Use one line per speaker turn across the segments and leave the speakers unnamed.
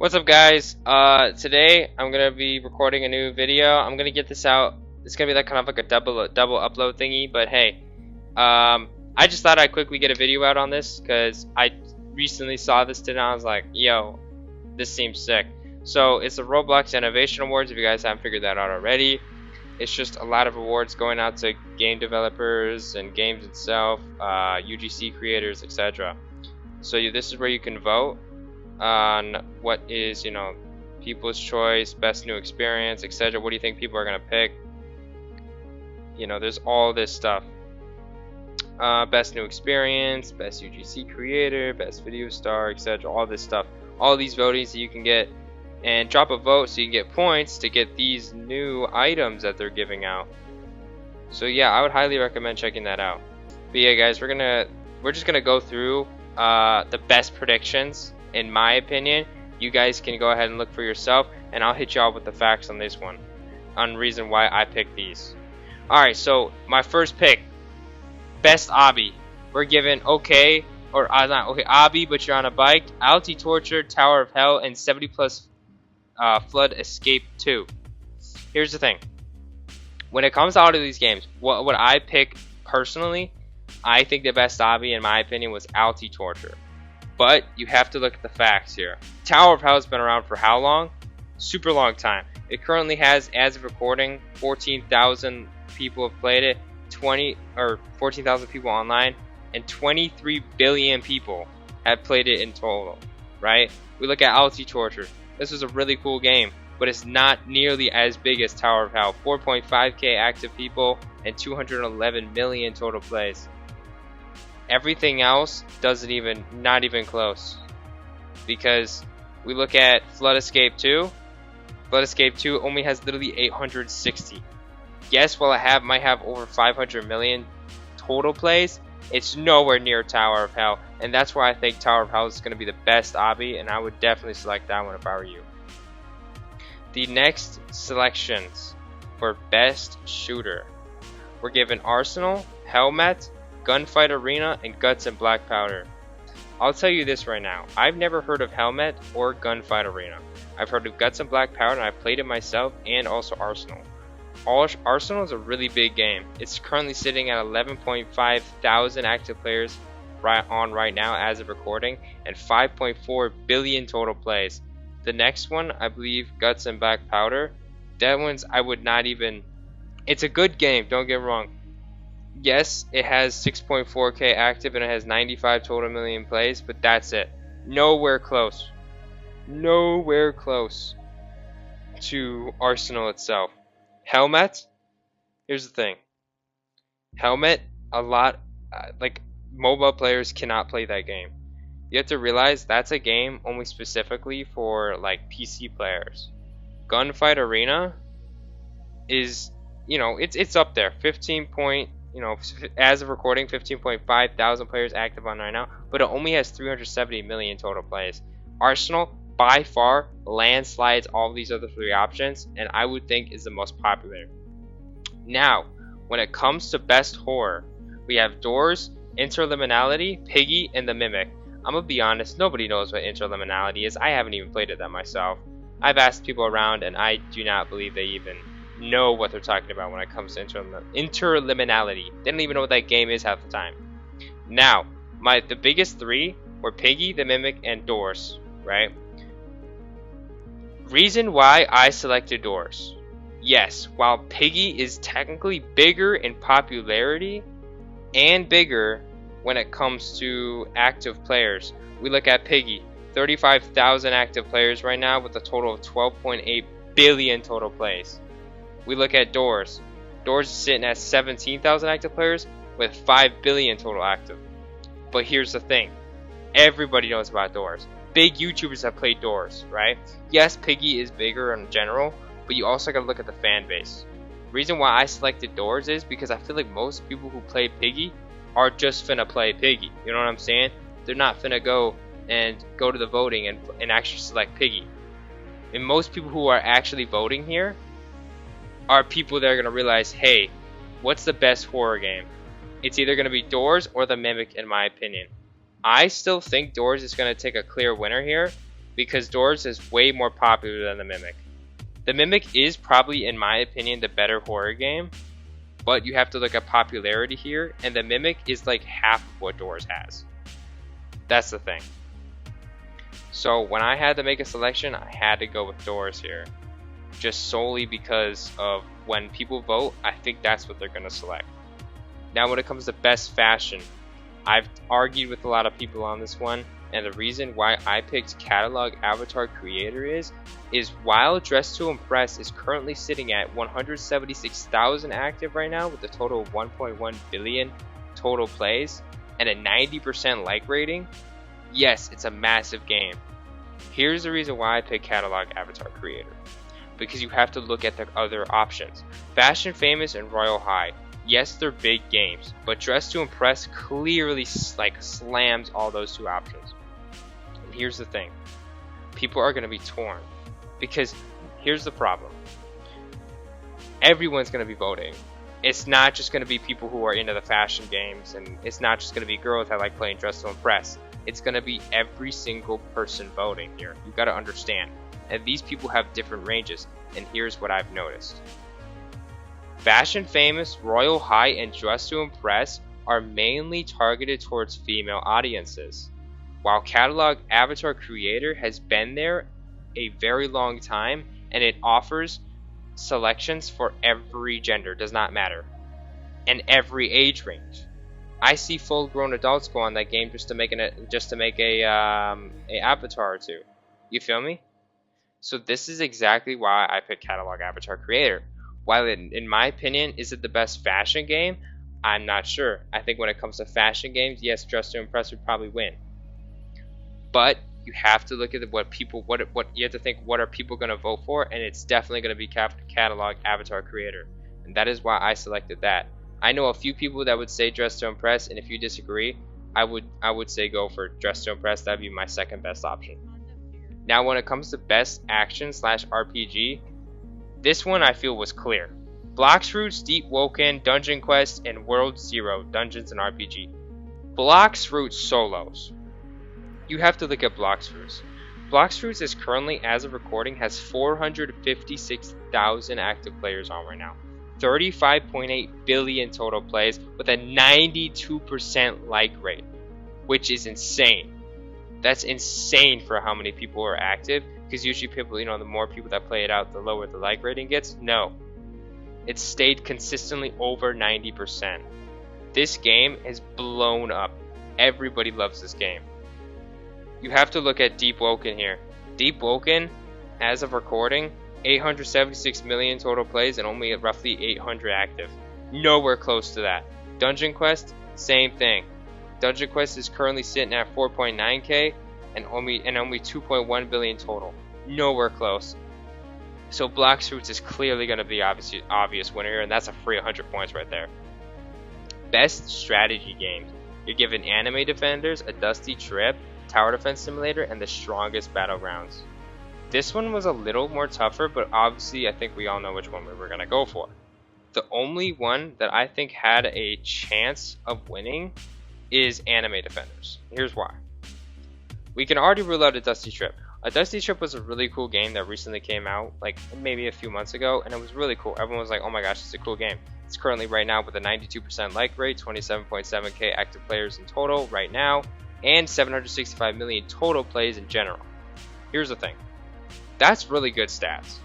What's up, guys? Today I'm gonna be recording a new video. I'm gonna get this out. It's gonna be like kind of like a double upload thingy. But hey, I just thought I'd quickly get a video out on this because I recently saw this today and I was like, yo, this seems sick. So it's the Roblox Innovation Awards. If you guys haven't figured that out already, it's just a lot of awards going out to game developers and games itself, UGC creators, etc. So this is where you can vote on what is, people's choice, best new experience, etc. What do you think people are gonna pick? There's all this stuff. Best new experience, best UGC creator, best video star, etc. All this stuff. All these votings that you can get, and drop a vote so you can get points to get these new items that they're giving out. So yeah, I would highly recommend checking that out. But yeah, guys, we're just gonna go through the best predictions. In my opinion, you guys can go ahead and look for yourself, and I'll hit y'all with the facts on this one, on reason why I picked these. Alright, so my first pick, best obby. We're given not okay, obby, but you're on a bike, Alti Torture, Tower of Hell, and 70 plus Flood Escape 2. Here's the thing. When it comes to all of these games, what I pick personally, I think the best obby, in my opinion, was Alti Torture. But you have to look at the facts here. Tower of Hell has been around for how long? Super long time. It currently has, as of recording, 14,000 people have played it, 14,000 people online, and 23 billion people have played it in total, right? We look at Alti Torture. This was a really cool game, but it's not nearly as big as Tower of Hell. 4.5k active people and 211 million total plays. Everything else not even close. Because we look at Flood Escape 2. Flood Escape 2 only has literally 860. Yes, while it might have over 500 million total plays, it's nowhere near Tower of Hell. And that's why I think Tower of Hell is going to be the best obby, and I would definitely select that one if I were you. The next selections for best shooter. We're given Arsenal, Helmet, Gunfight Arena, and Guts and Black Powder. I'll tell you this right now. I've never heard of Helmet or Gunfight Arena. I've heard of Guts and Black Powder, and I've played it myself, and also Arsenal. Arsenal is a really big game. It's currently sitting at 11.5 thousand active players right now as of recording, and 5.4 billion total plays. The next one, I believe, Guts and Black Powder. That one's it's a good game, don't get me wrong. Yes, it has 6.4k active and it has 95 total million plays, but that's it. Nowhere close. Nowhere close to Arsenal itself. Helmet, here's the thing. Helmet, mobile players cannot play that game. You have to realize that's a game only specifically for PC players. Gunfight Arena is, it's up there. As of recording, 15.5 thousand players active on right now, but it only has 370 million total plays. Arsenal, by far, landslides all these other three options, and I would think is the most popular. Now, when it comes to best horror, we have Doors, Interliminality, Piggy, and The Mimic. I'm gonna be honest, nobody knows what Interliminality is. I haven't even played it that myself. I've asked people around, and I do not believe they even know what they're talking about when it comes to Interliminality. They don't even know what that game is half the time. Now, the biggest three were Piggy, The Mimic, and Doors, right? Reason why I selected Doors. Yes, while Piggy is technically bigger in popularity and bigger when it comes to active players, we look at Piggy, 35,000 active players right now with a total of 12.8 billion total plays. We look at Doors. Doors is sitting at 17,000 active players with 5 billion total active. But here's the thing. Everybody knows about Doors. Big YouTubers have played Doors, right? Yes, Piggy is bigger in general, but you also gotta look at the fan base. The reason why I selected Doors is because I feel like most people who play Piggy are just finna play Piggy. You know what I'm saying? They're not finna go to the voting and actually select Piggy. And most people who are actually voting here are people that are going to realize, hey, what's the best horror game? It's either going to be Doors or The Mimic, in my opinion. I still think Doors is going to take a clear winner here because Doors is way more popular than the Mimic. The Mimic is probably, in my opinion, the better horror game, but you have to look at popularity here, and the Mimic is like half of what Doors has. That's the thing. So when I had to make a selection, I had to go with Doors here, just solely because of when people vote, I think that's what they're going to select. Now when it comes to best fashion, I've argued with a lot of people on this one, and the reason why I picked Catalog Avatar Creator is while Dress to Impress is currently sitting at 176,000 active right now with a total of 1.1 billion total plays and a 90% like rating, yes, it's a massive game. Here's the reason why I picked Catalog Avatar Creator. Because you have to look at the other options. Fashion Famous and Royal High. Yes, they're big games, but Dress to Impress clearly slams all those two options. And here's the thing. People are going to be torn. Because here's the problem. Everyone's going to be voting. It's not just going to be people who are into the fashion games, and it's not just going to be girls that like playing Dress to Impress. It's going to be every single person voting here. You got to understand. And these people have different ranges, and here's what I've noticed. Fashion Famous, Royal High, and Dress to Impress are mainly targeted towards female audiences, while Catalog Avatar Creator has been there a very long time, and it offers selections for every gender, does not matter, and every age range. I see full-grown adults go on that game just to make a avatar or two. You feel me? So this is exactly why I picked Catalog Avatar Creator. While in my opinion, is it the best fashion game? I'm not sure. I think when it comes to fashion games, yes, Dress to Impress would probably win. But you have to look at what you have to think, what are people going to vote for, and it's definitely going to be Catalog Avatar Creator, and that is why I selected that. I know a few people that would say Dress to Impress, and if you disagree, I would say go for Dress to Impress. That'd be my second best option. Now when it comes to best action / RPG, this one I feel was clear. Blox Fruits, Deep Woken, Dungeon Quest, and World Zero, Dungeons and RPG. Blox Fruits solos. You have to look at Blox Fruits. Blox Fruits is currently, as of recording, has 456,000 active players on right now. 35.8 billion total plays with a 92% like rate, which is insane. That's insane for how many people are active, because usually people, the more people that play it out, the lower the like rating gets. No. It stayed consistently over 90%. This game is blown up. Everybody loves this game. You have to look at Deep Woken here. Deep Woken, as of recording, 876 million total plays and only roughly 800 active. Nowhere close to that. Dungeon Quest, same thing. Dungeon Quest is currently sitting at 4.9k and only 2.1 billion total. Nowhere close. So Blox Fruits is clearly going to be the obvious winner here, and that's a free 100 points right there. Best strategy games. You're given Anime Defenders, A Dusty Trip, Tower Defense Simulator, and The Strongest Battlegrounds. This one was a little more tougher, but obviously I think we all know which one we were going to go for. The only one that I think had a chance of winning is Anime Defenders. Here's why. We can already rule out A Dusty Trip. A Dusty Trip was a really cool game that recently came out, like maybe a few months ago, and it was really cool. Everyone was like, oh my gosh, it's a cool game. It's currently right now with a 92% like rate, 27.7k active players in total right now, and 765 million total plays in general. Here's the thing. That's really good stats.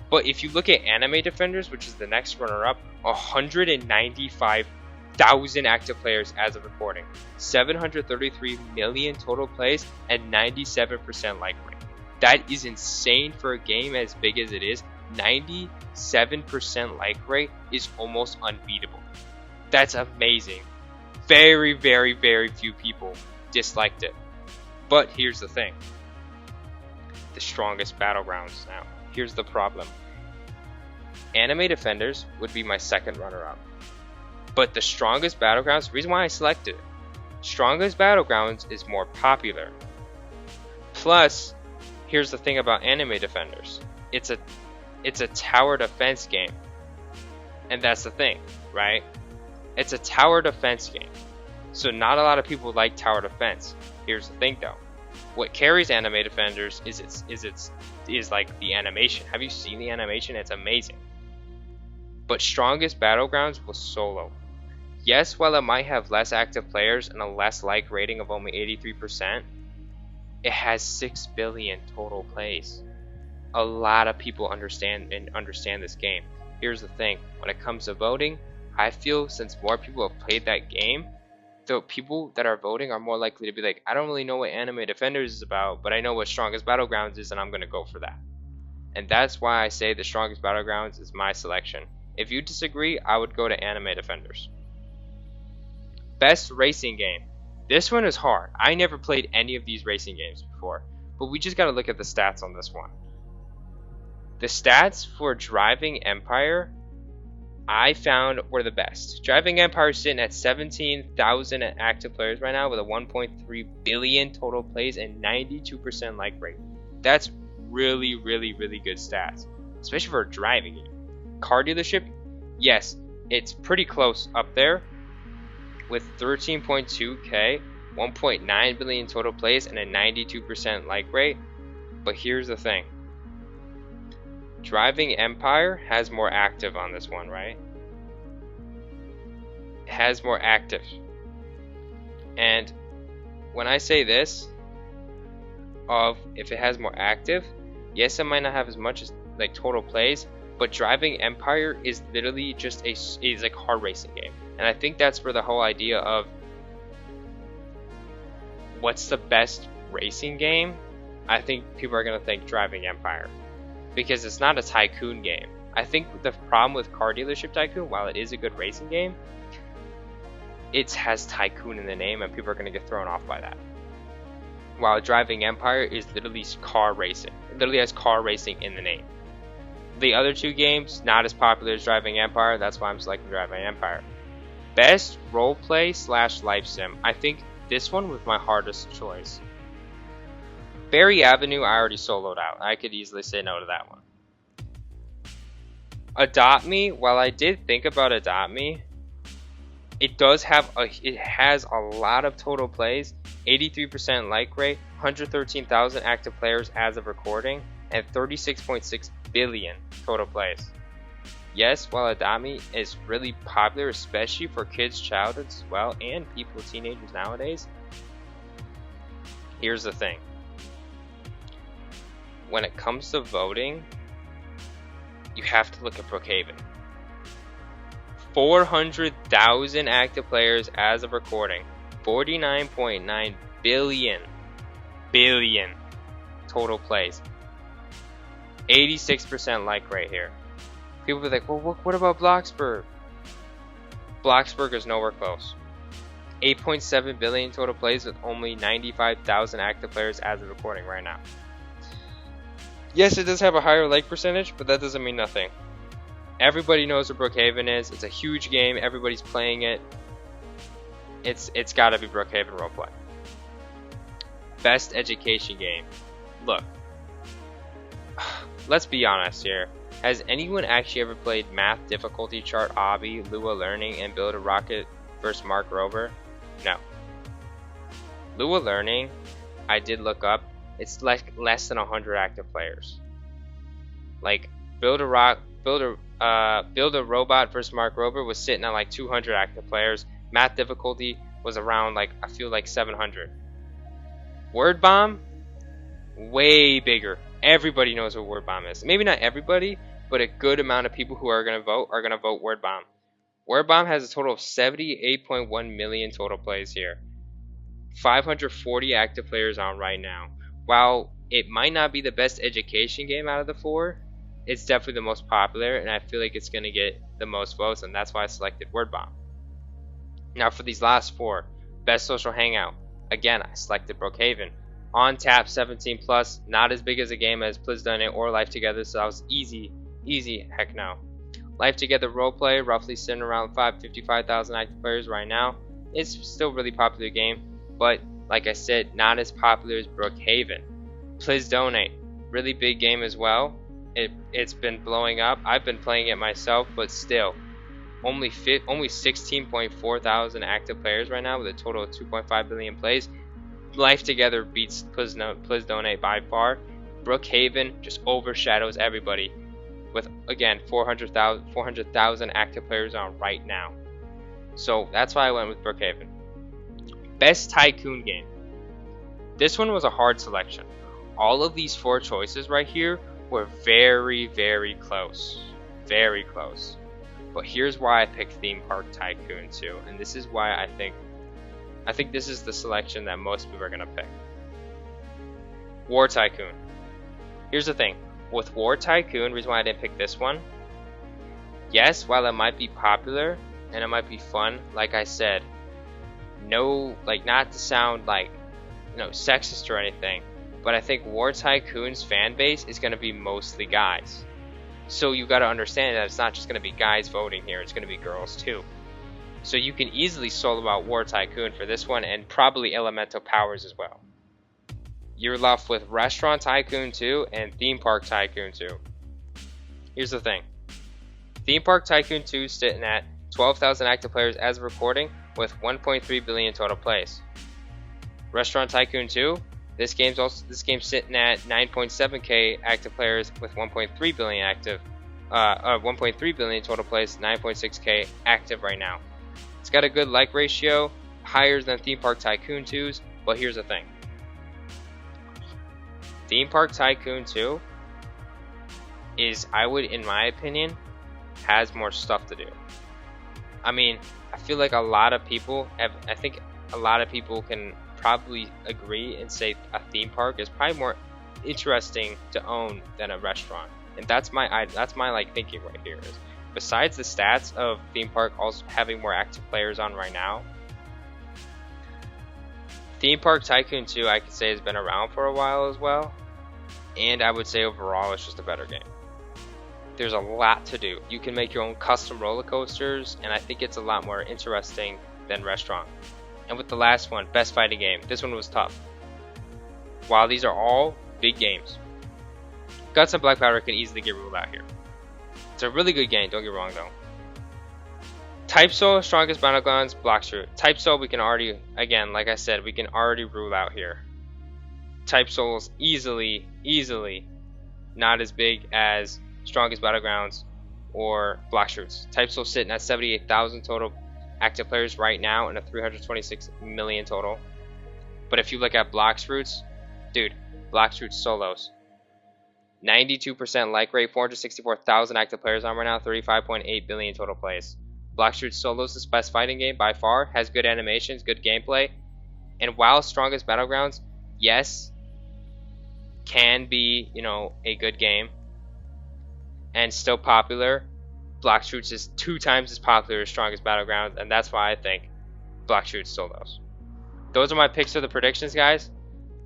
But if you look at Anime Defenders, which is the next runner-up, 195,000 active players as of recording, 733 million total plays, and 97% like rate. That is insane for a game as big as it is. 97% like rate is almost unbeatable. That's amazing. Very, very, very few people disliked it. But here's the thing. The Strongest Battlegrounds now. Here's the problem. Anime Defenders would be my second runner-up. But the Strongest Battlegrounds, the reason why I selected it, Strongest Battlegrounds is more popular. Plus, here's the thing about Anime Defenders. It's a tower defense game. And that's the thing, right? It's a tower defense game. So not a lot of people like tower defense. Here's the thing though. What carries Anime Defenders is like the animation. Have you seen the animation? It's amazing. But strongest battlegrounds was solo. Yes, while it might have less active players and a less like rating of only 83%, it has 6 billion total plays. A lot of people understand this game. Here's the thing, when it comes to voting, I feel since more people have played that game, the people that are voting are more likely to be like, I don't really know what Anime Defenders is about, but I know what Strongest Battlegrounds is, and I'm gonna go for that. And that's why I say the Strongest Battlegrounds is my selection. If you disagree, I would go to Anime Defenders. Best racing game. This one is hard. I never played any of these racing games before, but we just gotta look at the stats on this one. The stats for Driving Empire I found were the best. Driving Empire is sitting at 17,000 active players right now with a 1.3 billion total plays and 92% like rate. That's really, really, really good stats, especially for a driving game. Car Dealership, yes, it's pretty close up there with 13.2k, 1.9 billion total plays, and a 92% like rate. But here's the thing. Driving Empire has more active on this one, right? It has more active. And when I say this, of if it has more active, yes, it might not have as much as like total plays, but Driving Empire is literally just is like a car racing game. And I think that's where the whole idea of what's the best racing game, I think people are gonna think Driving Empire. Because it's not a tycoon game. I think the problem with Car Dealership Tycoon, while it is a good racing game, it has tycoon in the name and people are going to get thrown off by that. While Driving Empire is literally car racing. It literally has car racing in the name. The other two games, not as popular as Driving Empire, that's why I'm selecting Driving Empire. Best roleplay / life sim. I think this one was my hardest choice. Berry Avenue, I already soloed out. I could easily say no to that one. Adopt Me, while I did think about Adopt Me, it has a lot of total plays, 83% like rate, 113,000 active players as of recording, and 36.6 billion total plays. Yes, while Adopt Me is really popular, especially for kids' childhoods as well, and people, teenagers nowadays, here's the thing. When it comes to voting, you have to look at Brookhaven. 400,000 active players as of recording, 49.9 billion total plays, 86% like rate here. People be like, well, what about Bloxburg? Bloxburg is nowhere close. 8.7 billion total plays with only 95,000 active players as of recording right now. Yes, it does have a higher like percentage, but that doesn't mean nothing. Everybody knows what Brookhaven is. It's a huge game. Everybody's playing it. It's got to be Brookhaven roleplay. Best education game. Look, let's be honest here. Has anyone actually ever played Math Difficulty Chart Obby, Lua Learning, and Build a Rocket vs. Mark Rover? No. Lua Learning, I did look up. It's like less than 100 active players. Like Build a Robot versus Mark Rober was sitting at like 200 active players. Math Difficulty was around like I feel like 700. Word Bomb, way bigger. Everybody knows what Word Bomb is. Maybe not everybody, but a good amount of people who are gonna vote Word Bomb. Word Bomb has a total of 78.1 million total plays here. 540 active players on right now. While it might not be the best education game out of the four, it's definitely the most popular, and I feel like it's going to get the most votes, and that's why I selected Word Bomb. Now for these last four, best social hangout. Again, I selected Brookhaven. On tap 17+, not as big as a game as Please Donate or Life Together, so that was easy, heck no. Life Together roleplay, roughly sitting around 55,000 active players right now. It's still a really popular game, but like I said, not as popular as Brookhaven. Please Donate, really big game as well. It's been blowing up. I've been playing it myself, but still, only 16.4 thousand active players right now with a total of 2.5 billion plays. Life Together beats Please Donate by far. Brookhaven just overshadows everybody with, again, 400,000 active players on right now. So that's why I went with Brookhaven. Best Tycoon game. This one was a hard selection. All of these 4 choices right here were very, very close. Very close. But here's why I picked Theme Park Tycoon 2, and this is why I think this is the selection that most people are going to pick. War Tycoon. Here's the thing. With War Tycoon, reason why I didn't pick this one, yes, while it might be popular and it might be fun, like I said, no, like, not to sound like, sexist or anything, but I think War Tycoon's fan base is going to be mostly guys. So you got to understand that it's not just going to be guys voting here, it's going to be girls too. So you can easily solo out War Tycoon for this one, and probably Elemental Powers as well. You're left with Restaurant Tycoon 2 and Theme Park Tycoon 2. Here's the thing. Theme Park Tycoon 2 is sitting at 12,000 active players as of recording with 1.3 billion total plays. Restaurant Tycoon 2, this game's sitting at 9.7k active players with 1.3 billion total plays, 9.6k active right now. It's got a good like ratio, higher than Theme Park Tycoon 2's, but here's the thing. Theme Park Tycoon 2 is, in my opinion, has more stuff to do. I mean, I feel like a lot of people can probably agree and say a theme park is probably more interesting to own than a restaurant. And that's my like thinking right here is, besides the stats of theme park also having more active players on right now, Theme Park Tycoon 2 I could say has been around for a while as well, and I would say overall it's just a better game. There's a lot to do. You can make your own custom roller coasters, and I think it's a lot more interesting than Restaurant. And with the last one, Best Fighting Game, this one was tough. While these are all big games, Guts and Black Powder can easily get ruled out here. It's a really good game, don't get me wrong though. Type Soul, Strongest Battlegrounds, Blox Fruit. Type Soul we can already, again, like I said, we can already rule out here. Type Soul's easily not as big as Strongest Battlegrounds or Blox Fruits. Type Soul sitting at 78,000 total active players right now and a 326 million total. But if you look at Blox Fruits, dude, Blox Fruits solos, 92% like rate, 464,000 active players on right now, 35.8 billion total plays. Blox Fruits solos is the best fighting game by far, has good animations, good gameplay, and while Strongest Battlegrounds, yes, can be, a good game and still popular, Blox Fruits is 2 times as popular as Strongest Battlegrounds, and that's why I think Blox Fruits solos. Those are my picks for the predictions, guys.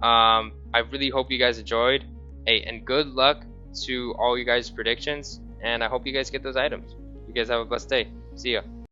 I really hope you guys enjoyed. Hey, and good luck to all you guys' predictions, and I hope you guys get those items. You guys have a blessed day. See ya.